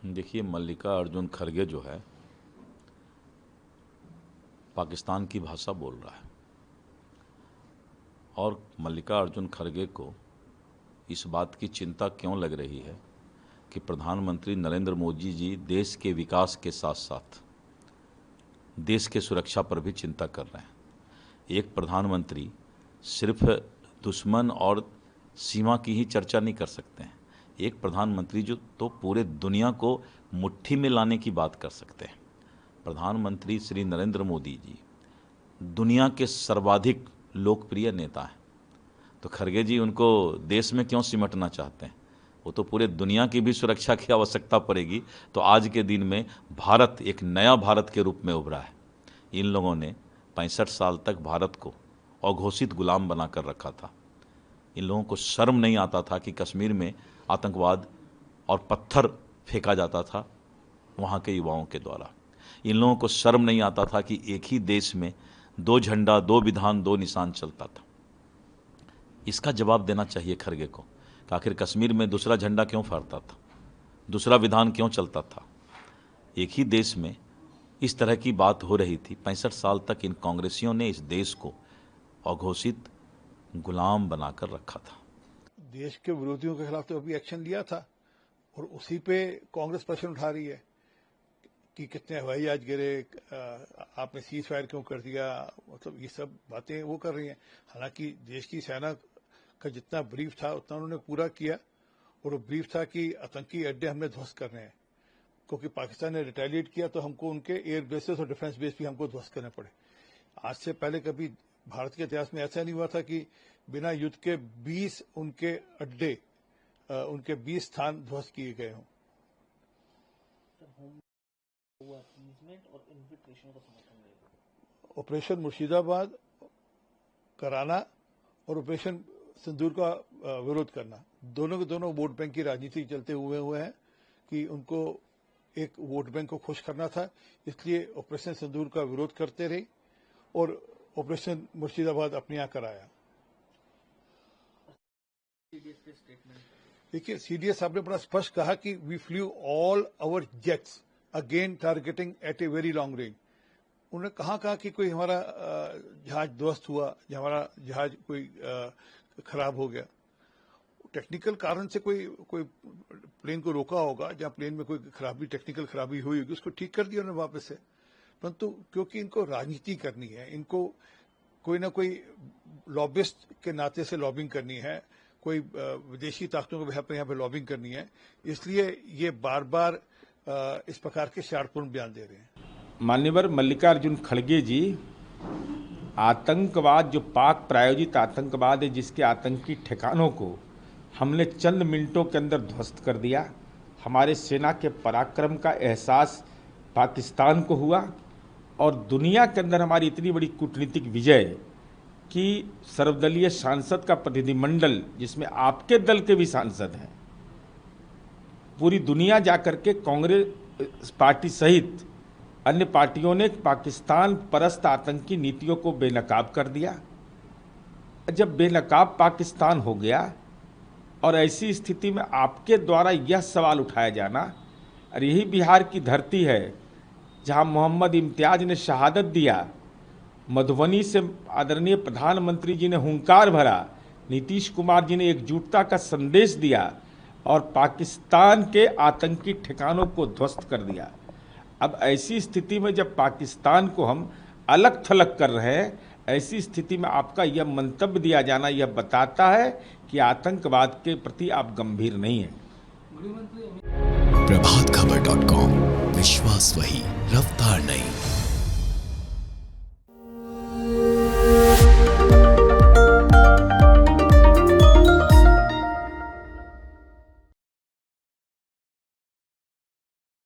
देखिए, मल्लिका अर्जुन खड़गे जो है पाकिस्तान की भाषा बोल रहा है और मल्लिका अर्जुन खड़गे को इस बात की चिंता क्यों लग रही है कि प्रधानमंत्री नरेंद्र मोदी जी देश के विकास के साथ साथ देश के सुरक्षा पर भी चिंता कर रहे हैं। एक प्रधानमंत्री सिर्फ दुश्मन और सीमा की ही चर्चा नहीं कर सकते हैं। एक प्रधानमंत्री जो तो पूरे दुनिया को मुट्ठी में लाने की बात कर सकते हैं। प्रधानमंत्री श्री नरेंद्र मोदी जी दुनिया के सर्वाधिक लोकप्रिय नेता हैं, तो खड़गे जी उनको देश में क्यों सिमटना चाहते हैं? वो तो पूरे दुनिया की भी सुरक्षा की आवश्यकता पड़ेगी। तो आज के दिन में भारत एक नया भारत के रूप में उभरा है। इन लोगों ने 65 साल तक भारत को अघोषित गुलाम बनाकर रखा था। इन लोगों को शर्म नहीं आता था कि कश्मीर में आतंकवाद और पत्थर फेंका जाता था वहाँ के युवाओं के द्वारा। इन लोगों को शर्म नहीं आता था कि एक ही देश में 2 झंडा, 2 विधान, 2 निशान चलता था। इसका जवाब देना चाहिए खड़गे को कि आखिर कश्मीर में दूसरा झंडा क्यों फहरता था, दूसरा विधान क्यों चलता था। एक ही देश में इस तरह की बात हो रही थी। 65 साल तक इन कांग्रेसियों ने इस देश को अघोषित गुलाम बनाकर रखा था। देश के विरोधियों के खिलाफ तो अभी एक्शन लिया था और उसी पे कांग्रेस प्रश्न उठा रही है कि कितने हवाई जहाज गिरे, आपने सीज फायर क्यों कर दिया। मतलब ये सब बातें वो कर रही हैं। हालांकि देश की सेना का जितना ब्रीफ था उतना उन्होंने पूरा किया और वो ब्रीफ था कि आतंकी अड्डे हमने ध्वस्त करने हैं, क्योंकि पाकिस्तान ने रिटेलिएट किया तो हमको उनके एयर बेसेस और डिफेंस बेस भी हमको ध्वस्त करने पड़े। आज से पहले कभी भारत के इतिहास में ऐसा नहीं हुआ था कि बिना युद्ध के 20 उनके अड्डे, उनके 20 स्थान ध्वस्त किए गए हों। ऑपरेशन मुर्शिदाबाद कराना और ऑपरेशन सिंदूर का विरोध करना, दोनों के दोनों वोट बैंक की राजनीति चलते हुए हैं कि उनको एक वोट बैंक को खुश करना था, इसलिए ऑपरेशन सिंदूर का विरोध करते रहे और ऑपरेशन मुर्शिदाबाद अपने यहाँ कराया। देखिए, सीडीएस साहब ने बड़ा स्पष्ट कहा कि we flew all our jets again targeting at a very long range. उन्होंने कहा कि कोई हमारा जहाज ध्वस्त हुआ या हमारा जहाज कोई खराब हो गया। टेक्निकल कारण से कोई प्लेन को रोका होगा, जहां प्लेन में कोई खराबी, टेक्निकल खराबी हुई होगी, उसको ठीक कर दिया उन्होंने वापस से। परंतु क्योंकि इनको राजनीति करनी है, इनको कोई ना कोई लॉबिस्ट के नाते से लॉबिंग करनी है, कोई विदेशी ताकतों को यहाँ पे लॉबिंग करनी है, इसलिए ये बार बार इस प्रकार के शार्टपूर्ण बयान दे रहे हैं। मान्यवर मल्लिका अर्जुन खड़गे जी, आतंकवाद जो पाक प्रायोजित आतंकवाद है, जिसके आतंकी ठिकानों को हमने चंद मिनटों के अंदर ध्वस्त कर दिया। हमारे सेना के पराक्रम का एहसास पाकिस्तान को हुआ और दुनिया के अंदर हमारी इतनी बड़ी कूटनीतिक विजय कि सर्वदलीय सांसद का प्रतिनिधिमंडल, जिसमें आपके दल के भी सांसद हैं, पूरी दुनिया जाकर के कांग्रेस पार्टी सहित अन्य पार्टियों ने पाकिस्तान परस्त आतंकी नीतियों को बेनकाब कर दिया। जब बेनकाब पाकिस्तान हो गया और ऐसी स्थिति में आपके द्वारा यह सवाल उठाया जाना, और यही बिहार की धरती है जहां मोहम्मद इम्तियाज ने शहादत दिया, मधुबनी से आदरणीय प्रधानमंत्री जी ने हुंकार भरा, नीतीश कुमार जी ने एकजुटता का संदेश दिया और पाकिस्तान के आतंकी ठिकानों को ध्वस्त कर दिया। अब ऐसी स्थिति में जब पाकिस्तान को हम अलग थलग कर रहे हैं, ऐसी स्थिति में आपका यह मंतव्य दिया जाना यह बताता है कि आतंकवाद के प्रति आप गंभीर नहीं हैं। प्रभातखबर.com, विश्वास वही, रफ्तार नहीं।